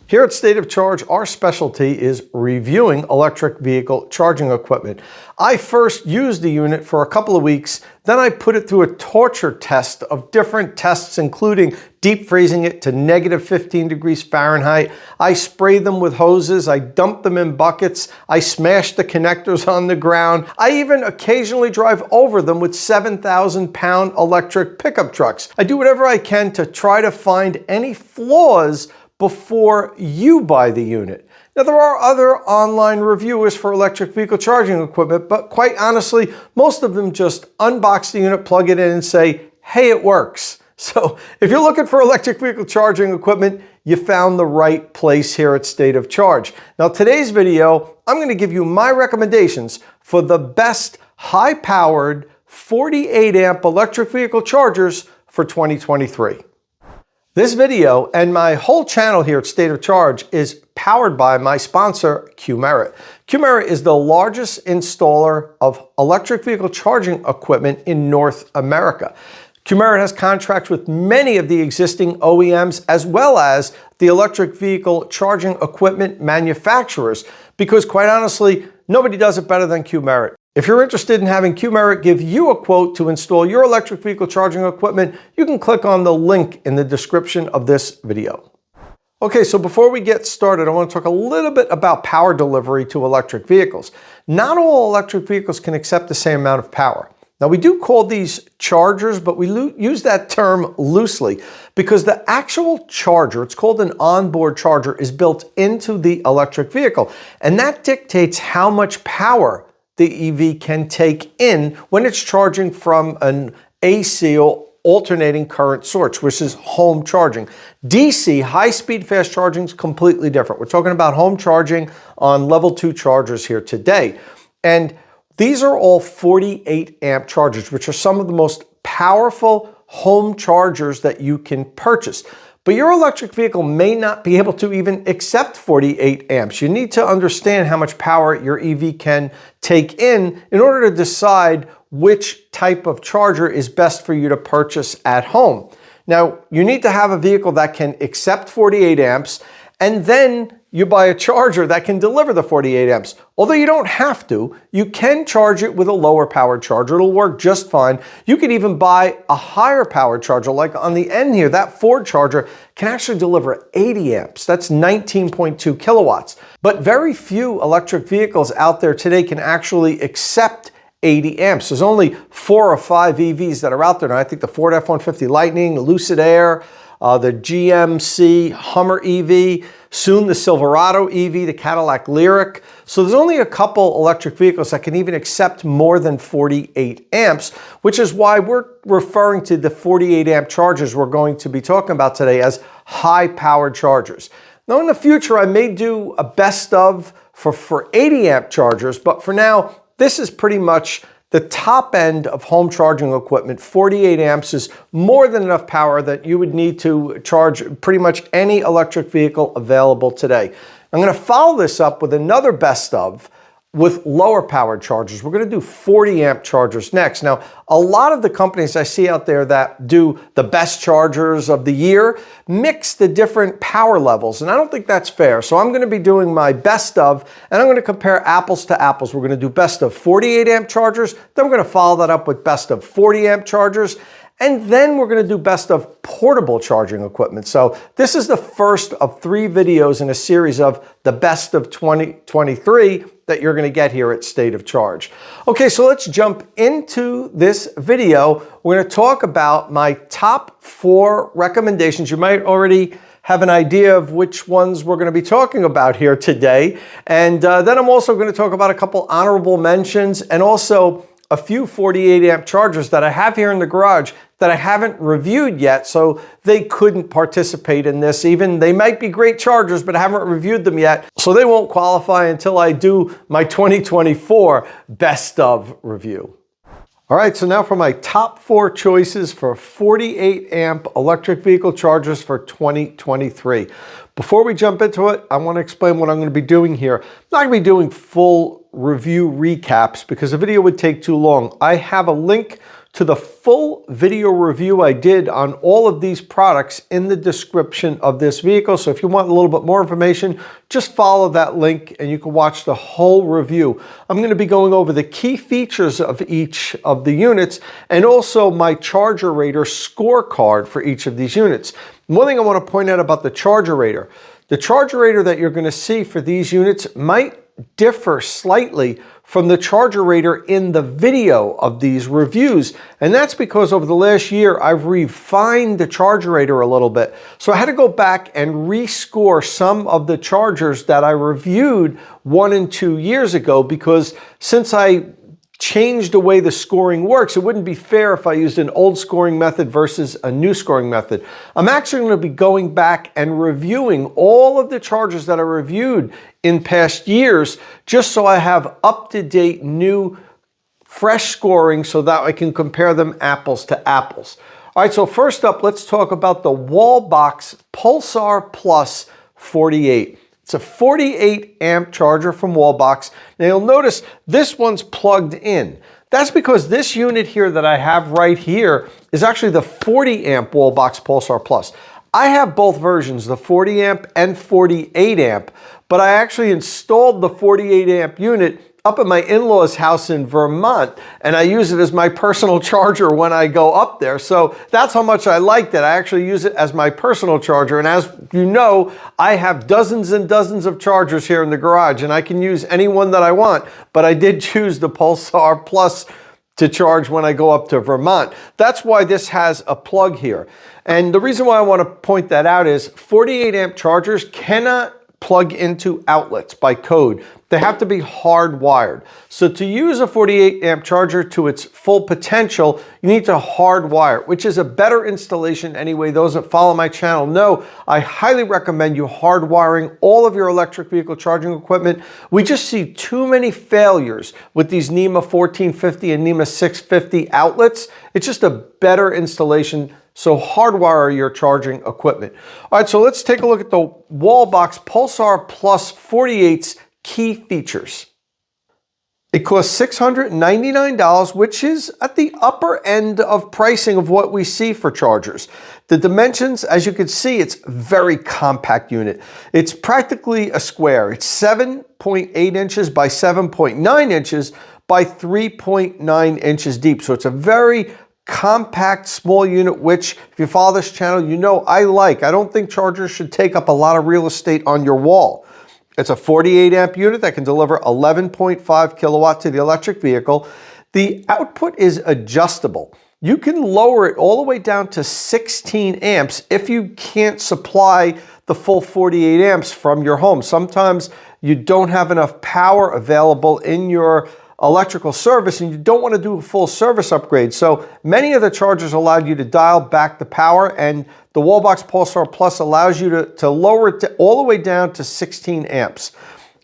Here at State of Charge, our specialty is reviewing electric vehicle charging equipment. I first used the unit for a couple of weeks, then I put it through a torture test of different tests, including deep freezing it to negative 15 degrees Fahrenheit. I sprayed them with hoses, I dumped them in buckets, I smashed the connectors on the ground. I even occasionally drive over them with 7,000-pound electric pickup trucks. I do whatever I can to try to find any flaws before you buy the unit. Now, there are other online reviewers for electric vehicle charging equipment, but quite honestly, most of them just unbox the unit, plug it in, and say, hey, it works. So if you're looking for electric vehicle charging equipment, you found the right place here at State of Charge. Now, today's video, I'm going to give you my recommendations for the best high-powered 48-amp electric vehicle chargers for 2023. This video and my whole channel here at State of Charge is powered by my sponsor, Qmerit. Qmerit is the largest installer of electric vehicle charging equipment in North America. Qmerit has contracts with many of the existing OEMs as well as the electric vehicle charging equipment manufacturers because, quite honestly, nobody does it better than Qmerit. If you're interested in having Qmerit give you a quote to install your electric vehicle charging equipment, you can click on the link in the description of this video. Okay, so before we get started, I want to talk a little bit about power delivery to electric vehicles. Not all electric vehicles can accept the same amount of power. Now, we do call these chargers, but we use that term loosely because the actual charger, it's called an onboard charger, is built into the electric vehicle, and that dictates how much power the EV can take in when it's charging from an AC or alternating current source, which is home charging. DC, high-speed fast charging, is completely different. We're talking about home charging on level 2 chargers here today. And these are all 48 amp chargers, which are some of the most powerful home chargers that you can purchase. But your electric vehicle may not be able to even accept 48 amps. You need to understand how much power your EV can take in order to decide which type of charger is best for you to purchase at home. Now, you need to have a vehicle that can accept 48 amps, and then you buy a charger that can deliver the 48 amps. Although you don't have to, you can charge it with a lower powered charger. It'll work just fine. You could even buy a higher powered charger, like on the end here, that Ford charger can actually deliver 80 amps. That's 19.2 kilowatts. But very few electric vehicles out there today can actually accept 80 amps. There's only 4 or 5 EVs that are out there now. I think the Ford F-150 Lightning, the Lucid Air, the GMC Hummer EV, soon the Silverado EV, the Cadillac Lyriq. So there's only a couple electric vehicles that can even accept more than 48 amps, which is why we're referring to the 48 amp chargers we're going to be talking about today as high-powered chargers. Now in the future, I may do a best of for 80 amp chargers, but for now, this is pretty much the top end of home charging equipment. 48 amps is more than enough power that you would need to charge pretty much any electric vehicle available today. I'm going to follow this up with another best of with lower powered chargers. We're going to do 40 amp chargers next. Now, a lot of the companies I see out there that do the best chargers of the year mix the different power levels, and I don't think that's fair. So I'm going to be doing my best of, and I'm going to compare apples to apples. We're going to do best of 48 amp chargers, then we're going to follow that up with best of 40 amp chargers, and then we're going to do best of portable charging equipment. So this is the first of 3 videos in a series of the best of 2023 that you're going to get here at State of Charge. Okay, so let's jump into this video. We're going to talk about my top 4 recommendations. You might already have an idea of which ones we're going to be talking about here today. And then I'm also going to talk about a couple honorable mentions and also a few 48 amp chargers that I have here in the garage that I haven't reviewed yet, so they couldn't participate in this. Even they might be great chargers, but I haven't reviewed them yet, so they won't qualify until I do my 2024 best of review. All right, so now for my top 4 choices for 48 amp electric vehicle chargers for 2023. Before we jump into it, I want to explain what I'm going to be doing here. I'm not going to be doing full review recaps because the video would take too long. I have a link to the full video review I did on all of these products in the description of this vehicle. So if you want a little bit more information, just follow that link and you can watch the whole review. I'm going to be going over the key features of each of the units and also my Charger Rater scorecard for each of these units. One thing I want to point out about the Charger Rater, the Charger Rater that you're going to see for these units might differ slightly from the Charger Rater in the video of these reviews. And that's because over the last year, I've refined the Charger Rater a little bit. So I had to go back and rescore some of the chargers that I reviewed 1 and 2 years ago, because since I changed the way the scoring works, it wouldn't be fair if I used an old scoring method versus a new scoring method. I'm actually going to be going back and reviewing all of the chargers that I reviewed in past years, just so I have up-to-date, new, fresh scoring so that I can compare them apples to apples. All right, so first up, let's talk about the WallBox Pulsar Plus 48. It's a 48 amp charger from WallBox. Now you'll notice this one's plugged in. That's because this unit here that I have right here is actually the 40 amp WallBox Pulsar Plus. I have both versions, the 40 amp and 48 amp, but I actually installed the 48 amp unit up at my in-laws' house in Vermont, and I use it as my personal charger when I go up there. So that's how much I liked it. I actually use it as my personal charger, and as you know, I have dozens and dozens of chargers here in the garage, and I can use any one that I want, but I did choose the Pulsar Plus to charge when I go up to Vermont. That's why this has a plug here. And the reason why I want to point that out is 48 amp chargers cannot plug into outlets by code. They have to be hardwired. So to use a 48 amp charger to its full potential, you need to hardwire, which is a better installation anyway. Those that follow my channel know I highly recommend you hardwiring all of your electric vehicle charging equipment. We just see too many failures with these NEMA 1450 and NEMA 650 outlets. It's just a better installation. So hardwire your charging equipment. All right, so let's take a look at the WallBox Pulsar Plus 48's key features. It costs $699, which is at the upper end of pricing of what we see for chargers. The dimensions, as you can see, it's a very compact unit. It's practically a square. It's 7.8 inches by 7.9 inches by 3.9 inches deep. So it's a very compact, small unit, which if you follow this channel, you know I like. I don't think chargers should take up a lot of real estate on your wall. It's a 48 amp unit that can deliver 11.5 kilowatt to the electric vehicle. The output is adjustable. You can lower it all the way down to 16 amps if you can't supply the full 48 amps from your home. Sometimes you don't have enough power available in your electrical service and you don't want to do a full service upgrade. So many of the chargers allow you to dial back the power, and the WallBox Pulsar Plus allows you to lower it all the way down to 16 amps.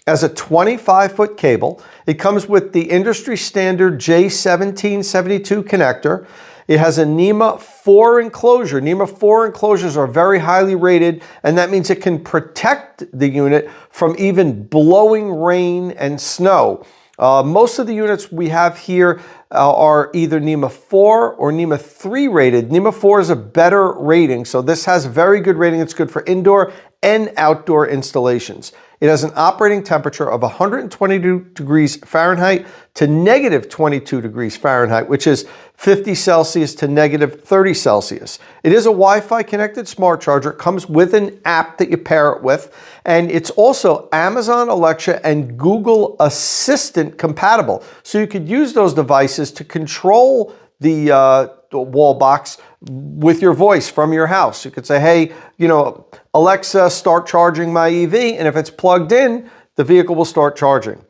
As a 25-foot cable, it comes with the industry standard J1772 connector. It has a NEMA 4 enclosure. NEMA 4 enclosures are very highly rated, and that means it can protect the unit from even blowing rain and snow. Most of the units we have here are either NEMA 4 or NEMA 3 rated. NEMA 4 is a better rating, so this has very good rating. It's good for indoor and outdoor installations. It has an operating temperature of 122 degrees Fahrenheit to negative 22 degrees Fahrenheit, which is 50 Celsius to negative 30 Celsius. It is a Wi-Fi connected smart charger. It comes with an app that you pair it with, and it's also Amazon Alexa and Google Assistant compatible. So you could use those devices to control the WallBox with your voice from your house. You could say, hey, you know, Alexa, start charging my EV, and if it's plugged in, the vehicle will start charging.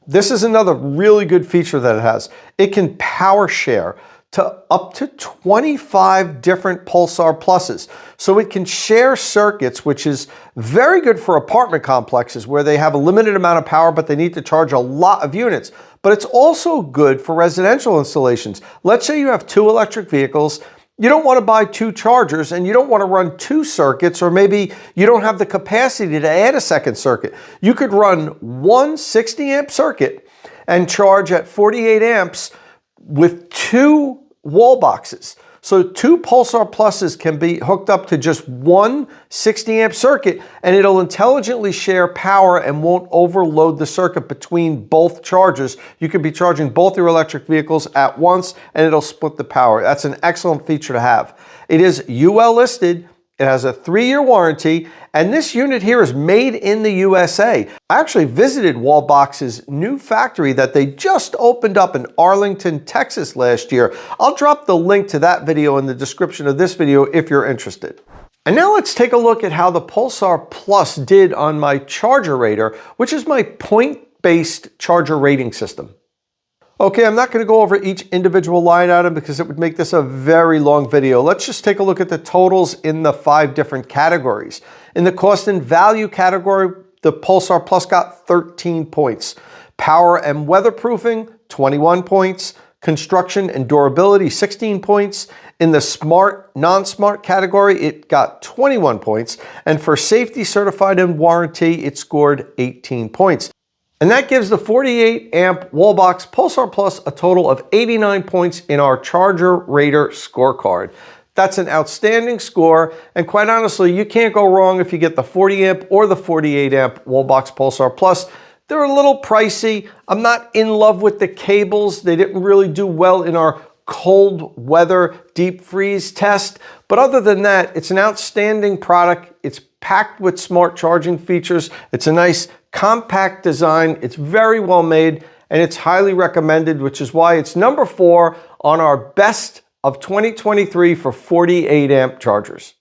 This is another really good feature that it has. It can power share to up to 25 different Pulsar Pluses. So it can share circuits, which is very good for apartment complexes where they have a limited amount of power, but they need to charge a lot of units. But it's also good for residential installations. Let's say you have 2 electric vehicles. You don't want to buy 2 chargers and you don't want to run 2 circuits, or maybe you don't have the capacity to add a second circuit. You could run one 60 amp circuit and charge at 48 amps with 2 wall boxes. So 2 Pulsar Pluses can be hooked up to just one 60 amp circuit, and it'll intelligently share power and won't overload the circuit between both chargers. You could be charging both your electric vehicles at once and it'll split the power. That's an excellent feature to have. It is UL listed. It has a 3-year warranty, and this unit here is made in the USA. I actually visited WallBox's new factory that they just opened up in Arlington, Texas last year. I'll drop the link to that video in the description of this video if you're interested. And now let's take a look at how the Pulsar Plus did on my charger rater, which is my point-based charger rating system. Okay, I'm not going to go over each individual line item because it would make this a very long video. Let's just take a look at the totals in the 5 different categories. In the cost and value category, the Pulsar Plus got 13 points. Power and weatherproofing, 21 points. Construction and durability, 16 points. In the smart, non-smart category, it got 21 points. And for safety certified and warranty, it scored 18 points. And that gives the 48 amp WallBox Pulsar Plus a total of 89 points in our Charger Rater scorecard. That's an outstanding score, and quite honestly, you can't go wrong if you get the 40 amp or the 48 amp WallBox Pulsar Plus. They're a little pricey. I'm not in love with the cables. They didn't really do well in our cold weather deep freeze test, but other than that, it's an outstanding product. It's packed with smart charging features. It's a nice compact design. It's very well made, and it's highly recommended, which is why it's number 4 on our best of 2023 for 48 amp chargers.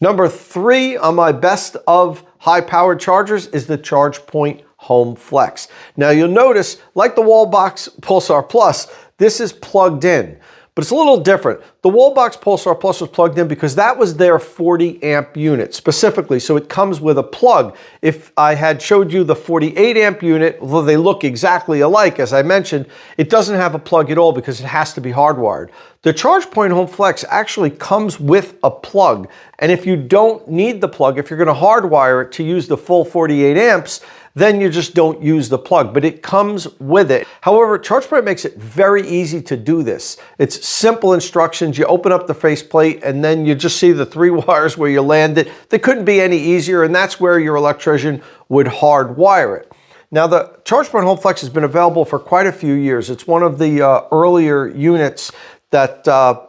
Number 3 on my best of high-powered chargers is the ChargePoint Home Flex. Now you'll notice, like the WallBox Pulsar Plus, this is plugged in. But it's a little different. The WallBox Pulsar Plus was plugged in because that was their 40 amp unit specifically, so it comes with a plug. If I had showed you the 48 amp unit, although they look exactly alike, as I mentioned, it doesn't have a plug at all because it has to be hardwired. The ChargePoint Home Flex actually comes with a plug, and if you don't need the plug, if you're going to hardwire it to use the full 48 amps, then you just don't use the plug, but it comes with it. However, ChargePoint makes it very easy to do this. It's simple instructions. You open up the faceplate and then you just see the 3 wires where you land it. They couldn't be any easier, and that's where your electrician would hardwire it. Now, the ChargePoint Home Flex has been available for quite a few years. It's one of the earlier units that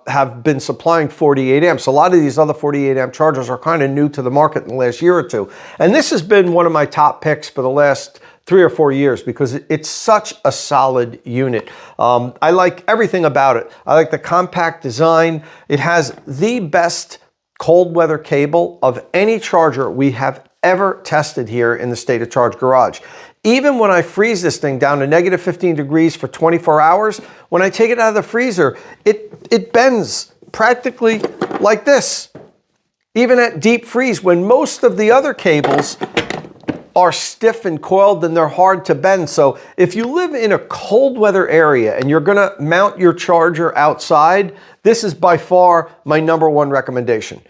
have been supplying 48 amps. A lot of these other 48 amp chargers are kind of new to the market in the last year or two. And this has been one of my top picks for the last 3 or 4 years because it's such a solid unit. I like everything about it. I like the compact design. It has the best cold weather cable of any charger we have ever tested here in the State of Charge Garage. Even when I freeze this thing down to negative 15 degrees for 24 hours, when I take it out of the freezer, it bends practically like this. Even at deep freeze, when most of the other cables are stiff and coiled and they're hard to bend. So if you live in a cold weather area and you're gonna mount your charger outside, this is by far my number 1 recommendation.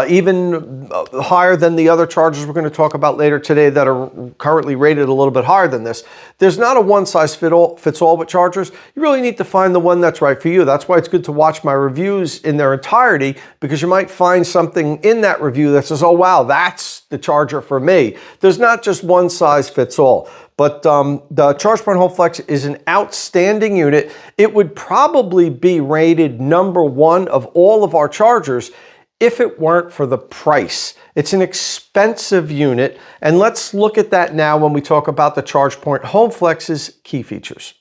Even higher than the other chargers we're going to talk about later today that are currently rated a little bit higher than this. There's not a one-size-fits-all with chargers. You really need to find the one that's right for you. That's why it's good to watch my reviews in their entirety, because you might find something in that review that says, oh wow, that's the charger for me. There's not just one size fits all. But the ChargePoint Home Flex is an outstanding unit. It would probably be rated number 1 of all of our chargers if it weren't for the price. It's an expensive unit, and let's look at that now when we talk about the ChargePoint Home Flex's key features.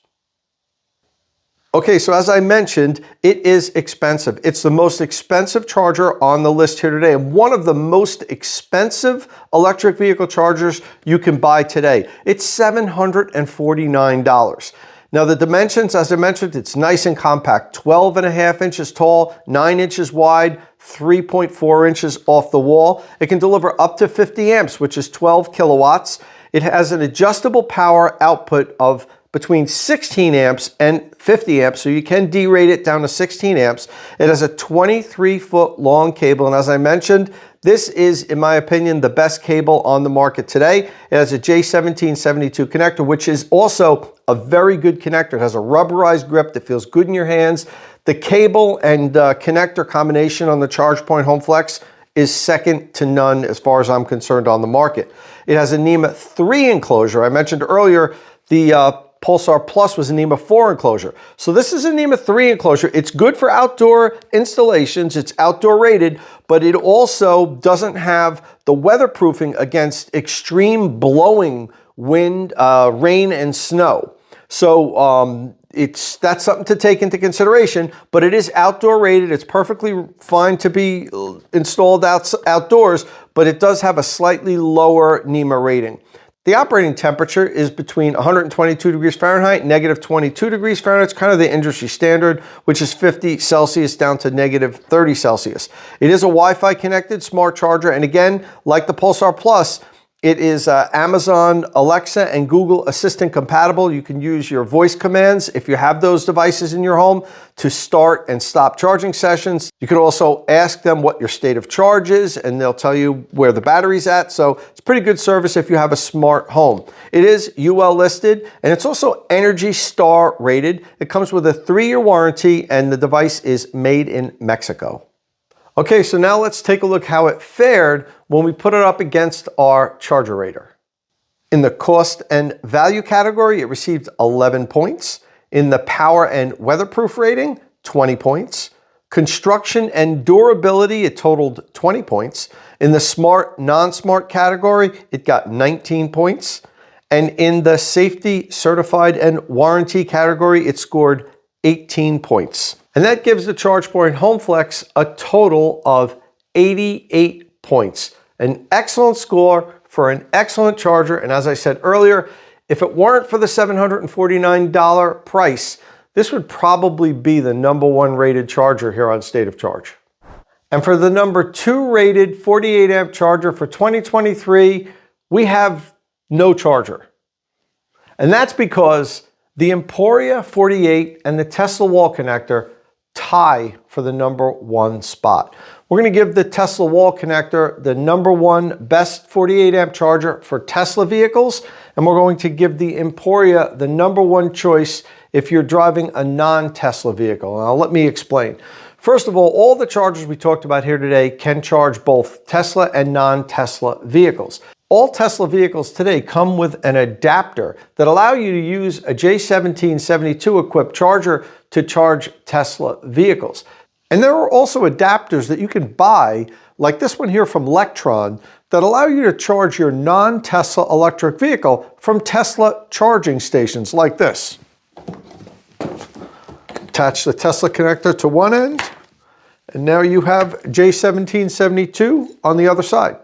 Okay, so as I mentioned, it is expensive. It's the most expensive charger on the list here today, and one of the most expensive electric vehicle chargers you can buy today. It's $749. Now the dimensions, as I mentioned, it's nice and compact. 12.5 inches tall, 9 inches wide, 3.4 inches off the wall. It can deliver up to 50 amps, which is 12 kilowatts. It has an adjustable power output of between 16 amps and 50 amps, so you can derate it down to 16 amps. It has a 23-foot long cable, and as I mentioned, this is, in my opinion, the best cable on the market today. It has a J1772 connector, which is also a very good connector. It has a rubberized grip that feels good in your hands. The cable and connector combination on the ChargePoint HomeFlex is second to none as far as I'm concerned on the market. It has a NEMA 3 enclosure. I mentioned earlier the Pulsar Plus was a NEMA 4 enclosure. So this is a NEMA 3 enclosure. It's good for outdoor installations. It's outdoor rated, but it also doesn't have the weatherproofing against extreme blowing wind, rain, and snow. So that's something to take into consideration, but it is outdoor rated. It's perfectly fine to be installed outdoors, but it does have a slightly lower NEMA rating. The operating temperature is between 122 degrees Fahrenheit, negative 22 degrees Fahrenheit. It's kind of the industry standard, which is 50 Celsius down to negative 30 Celsius. It is a Wi-Fi connected smart charger. And again, like the Pulsar Plus, it is Amazon Alexa and Google Assistant compatible. You can use your voice commands if you have those devices in your home to start and stop charging sessions. You could also ask them what your state of charge is, and they'll tell you where the battery's at. So it's pretty good service if you have a smart home. It is UL listed, and it's also Energy Star rated. It comes with a 3-year warranty, and the device is made in Mexico. Okay, so now let's take a look how it fared when we put it up against our charger rater. In the cost and value category, it received 11 points. In the power and weatherproof rating, 20 points. Construction and durability, it totaled 20 points. In the smart, non-smart category, it got 19 points. And in the safety, certified, and warranty category, it scored 18 points. And that gives the ChargePoint HomeFlex a total of 88 points. An excellent score for an excellent charger. And as I said earlier, if it weren't for the $749 price, this would probably be the #1 rated charger here on State of Charge. And for the #2 rated 48 amp charger for 2023, we have no charger. And that's because the Emporia 48 and the Tesla wall connector tie for the #1 spot. We're going to give the Tesla wall connector the #1 best 48 amp charger for Tesla vehicles, and we're going to give the Emporia the #1 choice if you're driving a non-Tesla vehicle. Now let me explain. First of all the chargers we talked about here today can charge both Tesla and non-Tesla vehicles. All Tesla vehicles today come with an adapter that allow you to use a J1772 equipped charger to charge Tesla vehicles. And there are also adapters that you can buy, like this one here from Lectron, that allow you to charge your non-Tesla electric vehicle from Tesla charging stations like this. Attach the Tesla connector to one end, and now you have J1772 on the other side.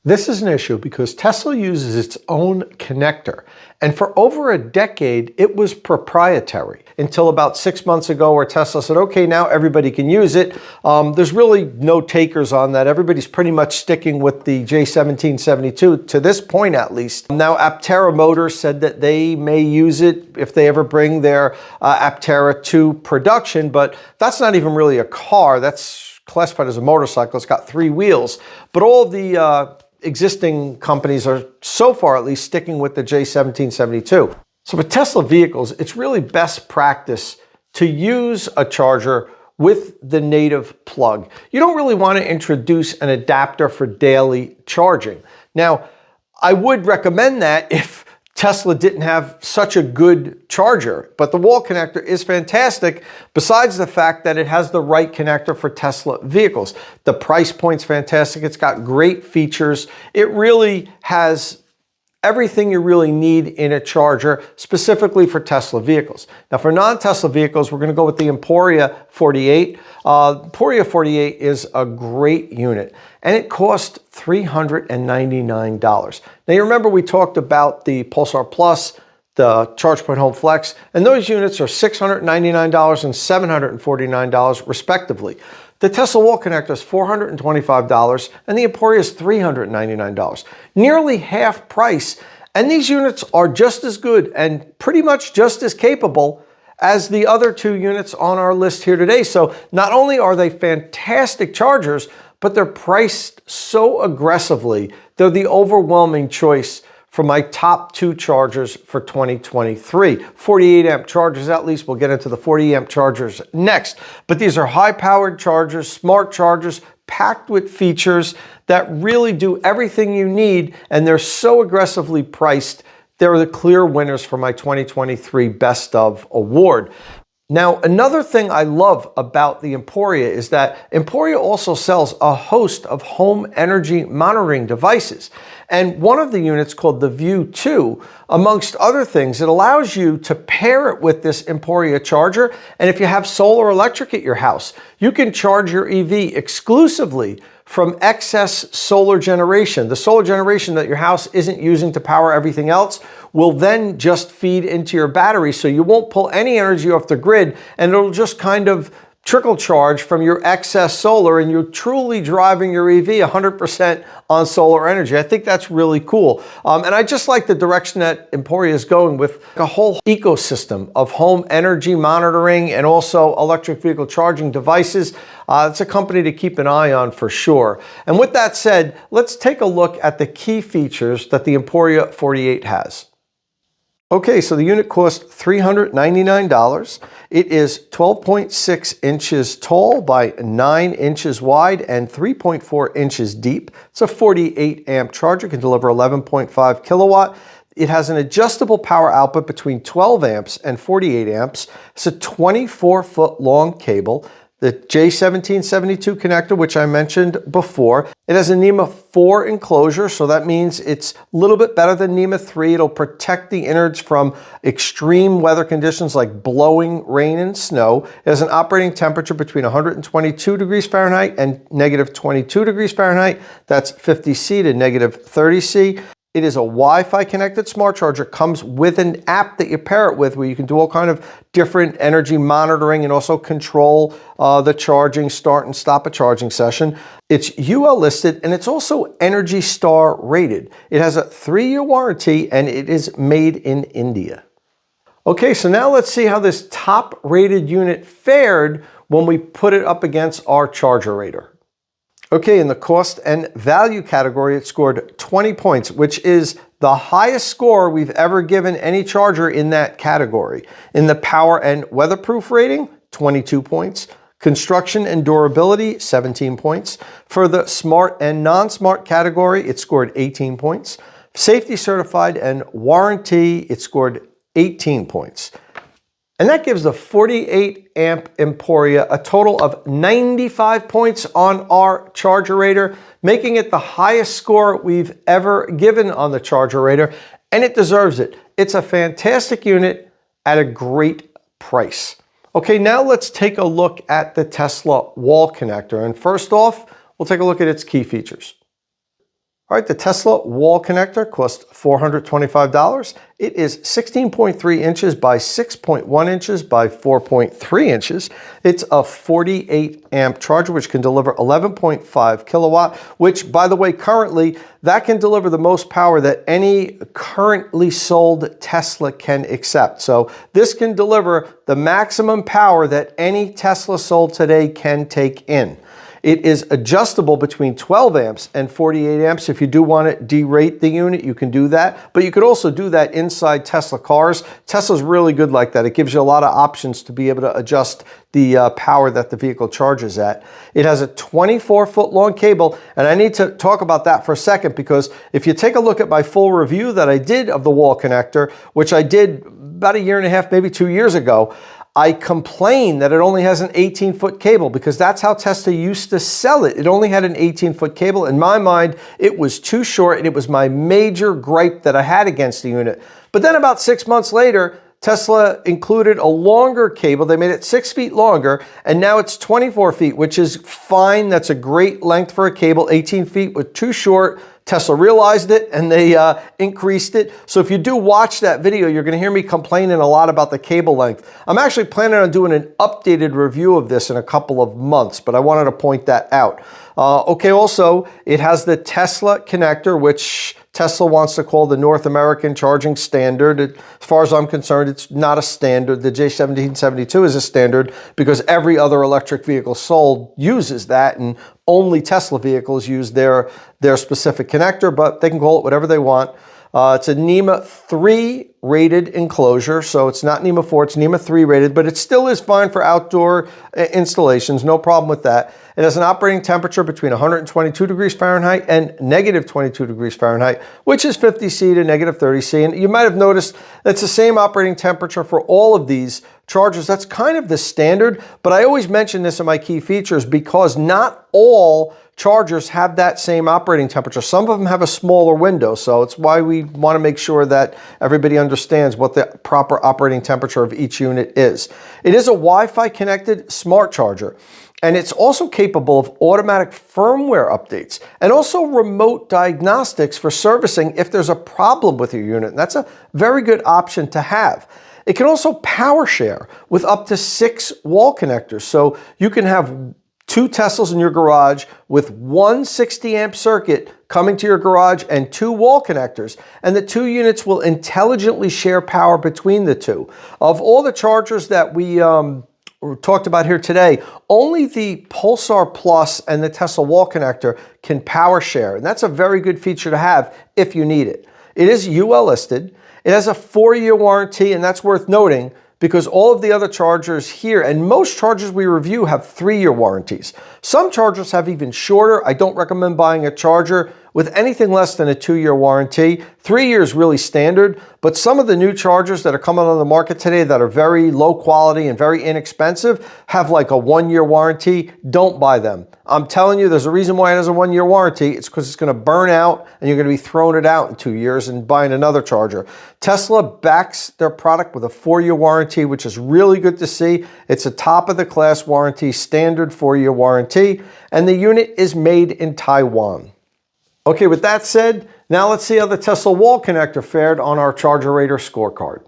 This is an issue because Tesla uses its own connector, and for over a decade it was proprietary until about 6 months ago where Tesla said, okay, now everybody can use it. There's really no takers on that. Everybody's pretty much sticking with the J1772 to this point at least. Now Aptera Motors said that they may use it if they ever bring their Aptera to production, but that's not even really a car. That's classified as a motorcycle. It's got 3 wheels, but all of the existing companies are so far at least sticking with the J1772. So for Tesla vehicles, it's really best practice to use a charger with the native plug. You don't really want to introduce an adapter for daily charging. Now, I would recommend that if Tesla didn't have such a good charger, but the wall connector is fantastic besides the fact that it has the right connector for Tesla vehicles. The price point's fantastic. It's got great features. It really has everything you really need in a charger specifically for Tesla vehicles. Now for non-Tesla vehicles, we're going to go with the Emporia 48. Emporia 48 is a great unit and it cost $399. Now you remember we talked about the Pulsar Plus, the ChargePoint HomeFlex, and those units are $699 and $749 respectively. The Tesla wall connector is $425 and the Emporia is $399. Nearly half price, and these units are just as good and pretty much just as capable as the other 2 units on our list here today. So not only are they fantastic chargers, but they're priced so aggressively, they're the overwhelming choice for my top 2 chargers for 2023. 48 amp chargers at least. We'll get into the 40 amp chargers next. But these are high-powered chargers, smart chargers, packed with features that really do everything you need, and they're so aggressively priced. They're the clear winners for my 2023 Best of Award. Now, another thing I love about the Emporia is that Emporia also sells a host of home energy monitoring devices. And one of the units, called the View 2, amongst other things, it allows you to pair it with this Emporia charger. And if you have solar electric at your house, you can charge your EV exclusively from excess solar generation. The solar generation that your house isn't using to power everything else will then just feed into your battery, so you won't pull any energy off the grid, and it'll just kind of trickle charge from your excess solar, and you're truly driving your EV 100% on solar energy. I think that's really cool. And I just like the direction that Emporia is going with a whole ecosystem of home energy monitoring and also electric vehicle charging devices. It's a company to keep an eye on for sure. And with that said, let's take a look at the key features that the Emporia 48 has. Okay, so the unit costs $399. It is 12.6 inches tall by 9 inches wide and 3.4 inches deep. It's a 48 amp charger, can deliver 11.5 kilowatt. It has an adjustable power output between 12 amps and 48 amps. It's a 24-foot long cable. The J1772 connector, which I mentioned before. It has a NEMA 4 enclosure, so that means it's a little bit better than NEMA 3. It'll protect the innards from extreme weather conditions like blowing rain and snow. It has an operating temperature between 122 degrees Fahrenheit and negative 22 degrees Fahrenheit. That's 50 C to negative 30 C. It is a Wi-Fi connected smart charger. Comes with an app that you pair it with, where you can do all kind of different energy monitoring and also control the charging, start and stop a charging session. It's UL listed, and it's also Energy Star rated. It has a 3-year warranty, and it is made in India. Okay, so now let's see how this top rated unit fared when we put it up against our charger rater. Okay, in the cost and value category, it scored 20 points, which is the highest score we've ever given any charger in that category. In the power and weatherproof rating, 22 points. Construction and durability, 17 points. For the smart and non-smart category, it scored 18 points. Safety certified and warranty, it scored 18 points. And that gives the 48 amp Emporia a total of 95 points on our charger rater, making it the highest score we've ever given on the charger rater, and it deserves it. It's a fantastic unit at a great price. Okay, now let's take a look at the Tesla wall connector. And first off, we'll take a look at its key features. All right, the Tesla wall connector costs $425. It is 16.3 inches by 6.1 inches by 4.3 inches. It's a 48 amp charger, which can deliver 11.5 kilowatt, which, by the way, currently, that can deliver the most power that any currently sold Tesla can accept. So this can deliver the maximum power that any Tesla sold today can take in. It is adjustable between 12 amps and 48 amps. If you do want to derate the unit, you can do that. But you could also do that inside Tesla cars. Tesla's really good like that. It gives you a lot of options to be able to adjust the power that the vehicle charges at. It has a 24-foot long cable, and I need to talk about that for a second, because if you take a look at my full review that I did of the wall connector, which I did about 1.5 years, maybe 2 years ago, I complain that it only has an 18-foot cable, because that's how Tesla used to sell it. It only had an 18-foot cable. In my mind, it was too short, and it was my major gripe that I had against the unit. But then about 6 months later, Tesla included a longer cable. They made it 6 feet longer, and now it's 24 feet, which is fine. That's a great length for a cable. 18 feet was too short. Tesla realized it, and they increased it. So if you do watch that video, you're going to hear me complaining a lot about the cable length. I'm actually planning on doing an updated review of this in a couple of months, but I wanted to point that out. Okay, also, it has the Tesla connector, which Tesla wants to call the North American charging standard. As far as I'm concerned, it's not a standard. The J1772 is a standard because every other electric vehicle sold uses that, and only Tesla vehicles use their specific connector, but they can call it whatever they want. It's a NEMA 3 rated enclosure, so it's not NEMA 4, it's NEMA 3 rated, but it still is fine for outdoor installations, no problem with that. It has an operating temperature between 122 degrees Fahrenheit and negative 22 degrees Fahrenheit, which is 50 C to negative 30 C. And you might have noticed that's the same operating temperature for all of these chargers. That's kind of the standard, but I always mention this in my key features because not all chargers have that same operating temperature. Some of them have a smaller window, so it's why we want to make sure that everybody understands what the proper operating temperature of each unit is. It is a Wi-Fi connected smart charger, and it's also capable of automatic firmware updates and also remote diagnostics for servicing if there's a problem with your unit. And that's a very good option to have. It can also power share with up to 6 wall connectors, so you can have 2 Teslas in your garage with one 60 amp circuit coming to your garage and 2 wall connectors, and the 2 units will intelligently share power between the 2. Of all the chargers that we talked about here today, only the Pulsar Plus and the Tesla wall connector can power share, and that's a very good feature to have if you need it. It is UL listed. It has a 4-year warranty, and that's worth noting because all of the other chargers here, and most chargers we review, have 3-year warranties. Some chargers have even shorter. I don't recommend buying a charger with anything less than a 2-year warranty. 3 years really standard, but some of the new chargers that are coming on the market today that are very low quality and very inexpensive have like a 1-year warranty. Don't buy them. I'm telling you, there's a reason why it has a 1-year warranty. It's because it's going to burn out and you're going to be throwing it out in 2 years and buying another charger. Tesla backs their product with a 4-year warranty, which is really good to see. It's a top of the class warranty, standard 4-year warranty, and the unit is made in Taiwan. Okay, with that said, now let's see how the Tesla wall connector fared on our Charger Rater scorecard.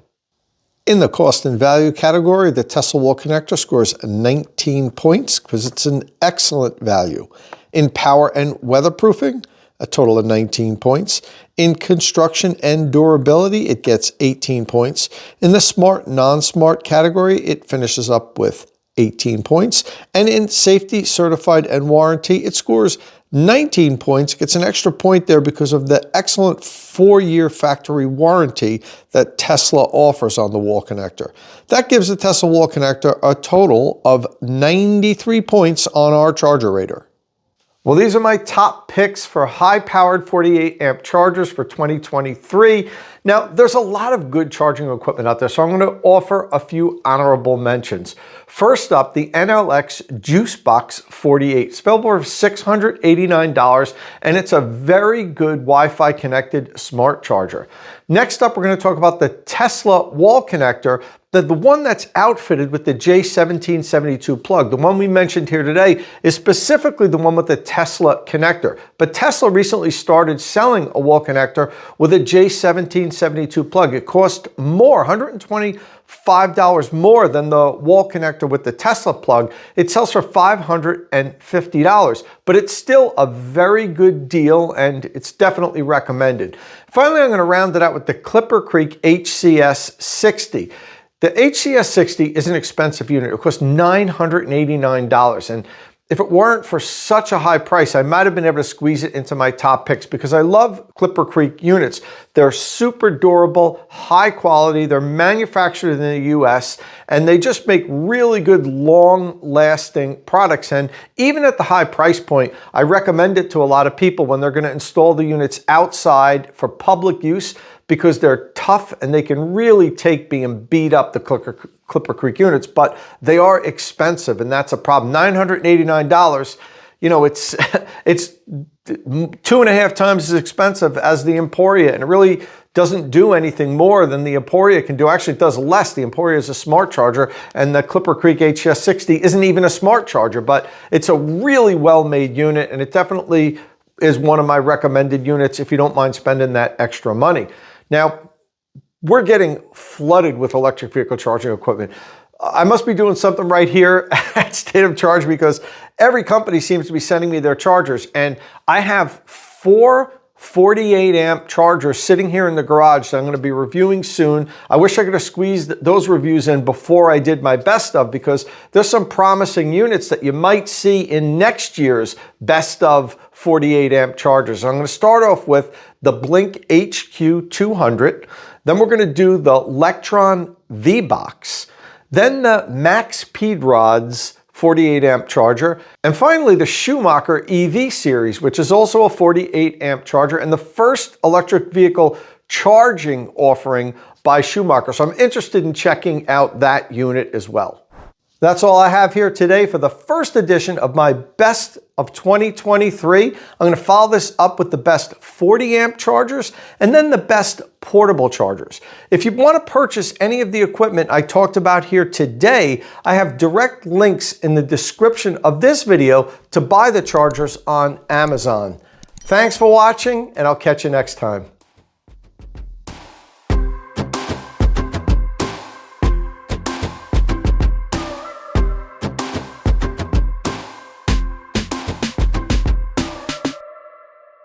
In the cost and value category, the Tesla wall connector scores 19 points because it's an excellent value. In power and weatherproofing, a total of 19 points. In construction and durability, it gets 18 points. In the smart, non-smart category, it finishes up with 18 points. And in safety, certified, and warranty, it scores 19 points, gets an extra point there because of the excellent 4-year factory warranty that Tesla offers on the wall connector. That gives the Tesla wall connector a total of 93 points on our Charger Rater. Well, these are my top picks for high-powered 48 amp chargers for 2023. Now, there's a lot of good charging equipment out there, so I'm going to offer a few honorable mentions. First up, the NLX JuiceBox 48. It's available for $689, and it's a very good Wi-Fi connected smart charger. Next up, we're going to talk about the Tesla wall connector, the one that's outfitted with the J1772 plug. The one we mentioned here today is specifically the one with the Tesla connector. But Tesla recently started selling a wall connector with a J1772 plug. It cost more, $125 more than the wall connector with the Tesla plug. It sells for $550, but it's still a very good deal and it's definitely recommended. Finally, I'm going to round it out with the Clipper Creek HCS 60. The HCS 60 is an expensive unit. It costs $989. And if it weren't for such a high price, I might have been able to squeeze it into my top picks because I love Clipper Creek units. They're super durable, high quality. They're manufactured in the US and they just make really good, long-lasting products. And even at the high price point, I recommend it to a lot of people when they're going to install the units outside for public use because they're tough and they can really take being beat up, the Clipper Creek units, but they are expensive and that's a problem. $989, you know, it's 2.5 times as expensive as the Emporia, and it really doesn't do anything more than the Emporia can do. Actually, it does less. The Emporia is a smart charger and the Clipper Creek HCS 60 isn't even a smart charger, but it's a really well-made unit and it definitely is one of my recommended units if you don't mind spending that extra money. Now, we're getting flooded with electric vehicle charging equipment. I must be doing something right here at State of Charge because every company seems to be sending me their chargers, and I have 4 48 amp chargers sitting here in the garage that I'm going to be reviewing soon. I wish I could have squeezed those reviews in before I did my best of, because there's some promising units that you might see in next year's best of 48 amp chargers. I'm going to start off with the Blink HQ200. Then we're going to do the Lectron V-Box. Then the Max Pedrod's 48 amp charger. And finally, the Schumacher EV series, which is also a 48 amp charger and the first electric vehicle charging offering by Schumacher. So I'm interested in checking out that unit as well. That's all I have here today for the first edition of my Best of 2023. I'm going to follow this up with the best 40 amp chargers and then the best portable chargers. If you want to purchase any of the equipment I talked about here today, I have direct links in the description of this video to buy the chargers on Amazon. Thanks for watching, and I'll catch you next time.